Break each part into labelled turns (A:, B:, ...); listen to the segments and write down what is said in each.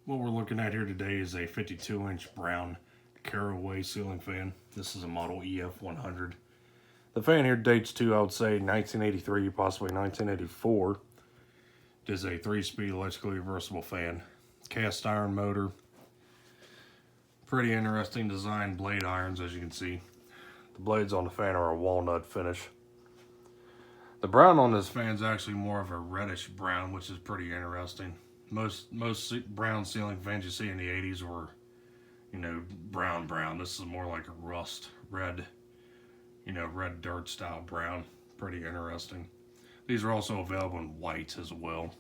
A: What we're looking at here today is a 52-inch brown Carroway ceiling fan. This is a model EF-100. The fan here dates to, I would say, 1983, possibly 1984. It is a 3-speed electrically reversible fan. Cast iron motor. Pretty interesting design blade irons, as you can see. The blades on the fan are a walnut finish. The brown on this fan is actually more of a reddish brown, which is pretty interesting. Most brown ceiling fans you see in the 80s were, brown. This is more like a rust red, red dirt style brown. Pretty interesting. These are also available in white as well.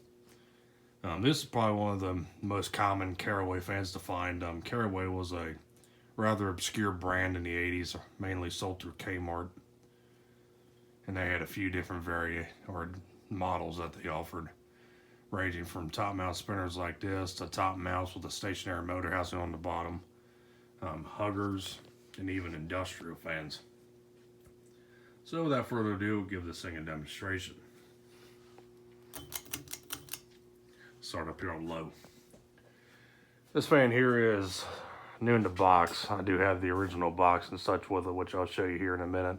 A: This is probably one of the most common Carroway fans to find. Carroway was a rather obscure brand in the 80s, mainly sold through Kmart. And they had a few different models that they offered, ranging from top mount spinners like this to top mounts with a stationary motor housing on the bottom, huggers, and even industrial fans. So without further ado, we'll give this thing a demonstration. Start up here on low. This fan here is new in the box. I do have the original box and such with it, which I'll show you here in a minute.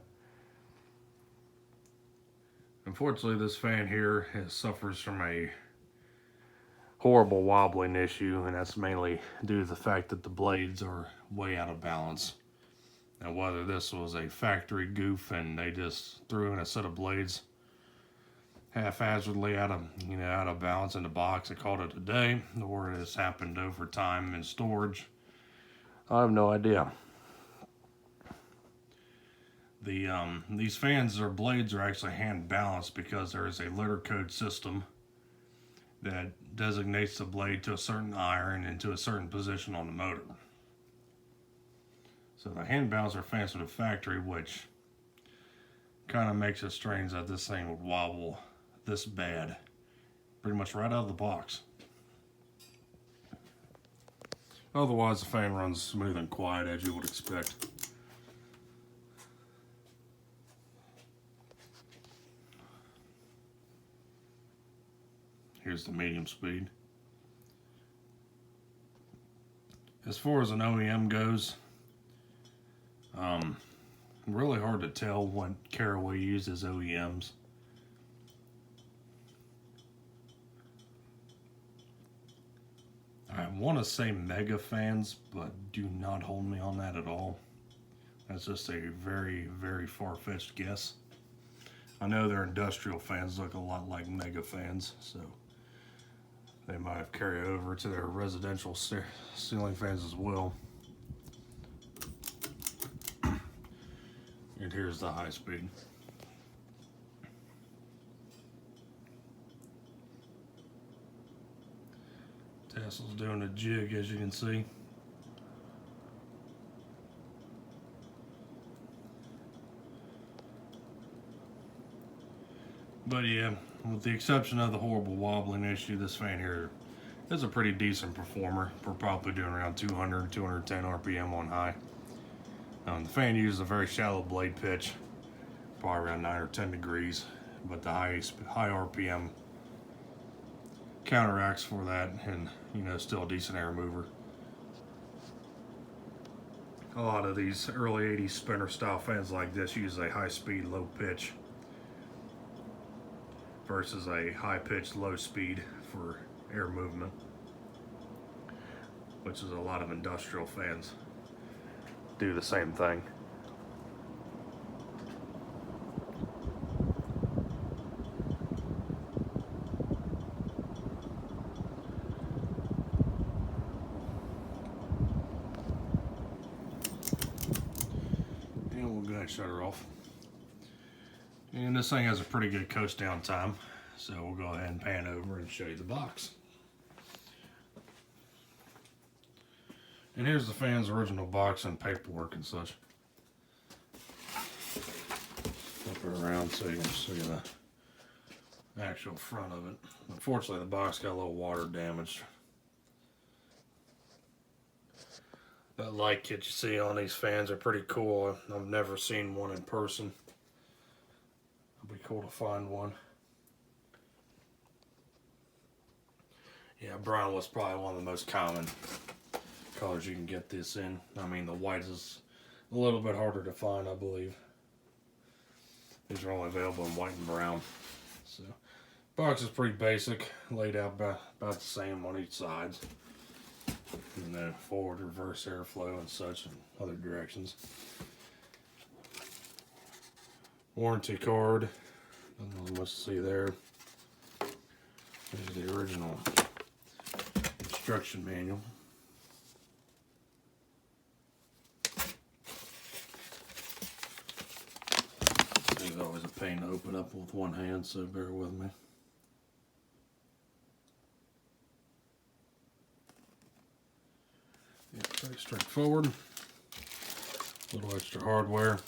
A: Unfortunately, this fan here suffers from a horrible wobbling issue, and that's mainly due to the fact that the blades are way out of balance. Now, whether this was a factory goof and they just threw in a set of blades haphazardly out of balance in the box and called it a day, or it has happened over time in storage, I have no idea. These fans or blades are actually hand balanced because there is a letter code system that designates the blade to a certain iron and to a certain position on the motor. So the hand balance are fans from the factory, which kind of makes it strange that this thing would wobble this bad, pretty much right out of the box. Otherwise, the fan runs smooth and quiet as you would expect. Here's the medium speed. As far as an OEM goes, really hard to tell what Carroway uses OEMs. I want to say Mega fans, but do not hold me on that at all. That's just a very, very far-fetched guess. I know their industrial fans look a lot like Mega fans, so they might have carried over to their residential ceiling fans as well. And here's the high speed. Tassel's doing a jig, as you can see. But yeah, with the exception of the horrible wobbling issue, this fan here is a pretty decent performer. We're probably doing around 200, 210 RPM on high. The fan uses a very shallow blade pitch, probably around 9 or 10 degrees, but the high RPM counteracts for that, and still a decent air mover. A lot of these early 80s spinner style fans like this use a high speed, low pitch versus a high pitch, low speed for air movement, which is a lot of industrial fans do the same thing. And we'll go ahead and shut her off. And this thing has a pretty good coast down time, so we'll go ahead and pan over and show you the box. And here's the fan's original box and paperwork and such. Flip it around so you can see the actual front of it. Unfortunately, the box got a little water damaged. That light kit you see on these fans are pretty cool. I've never seen one in person. It'd be cool to find one. Yeah, brown was probably one of the most common colors you can get this in. I mean, the white is a little bit harder to find, I believe. These are only available in white and brown. So, box is pretty basic, laid out about the same on each side. And then forward, reverse airflow and such in other directions. Warranty card, nothing much to see there. There's the original instruction manual. It's always a pain to open up with one hand, so bear with me. Yeah, pretty straightforward. A little extra hardware.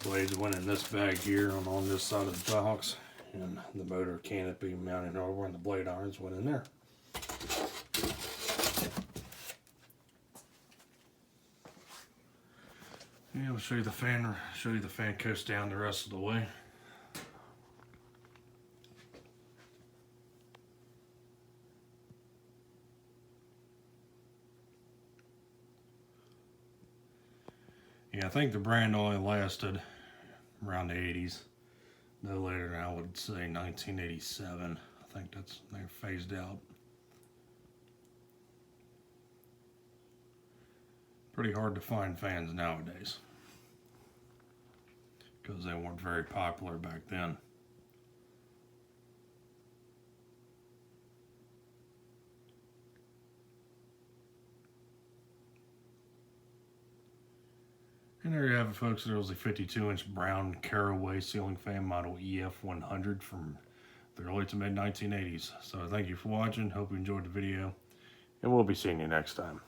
A: Blades went in this bag here on this side of the box, and the motor canopy mounting hardware and the blade irons went in there. Yeah, I'll show you the fan coast down the rest of the way. Yeah, I think the brand only lasted around the 80s. No later than, I would say, 1987. I think they're phased out. Pretty hard to find fans nowadays, because they weren't very popular back then. And there you have it, folks. There was a 52-inch brown Carroway ceiling fan model EF-100 from the early to mid 1980s. So thank you for watching. Hope you enjoyed the video, and we'll be seeing you next time.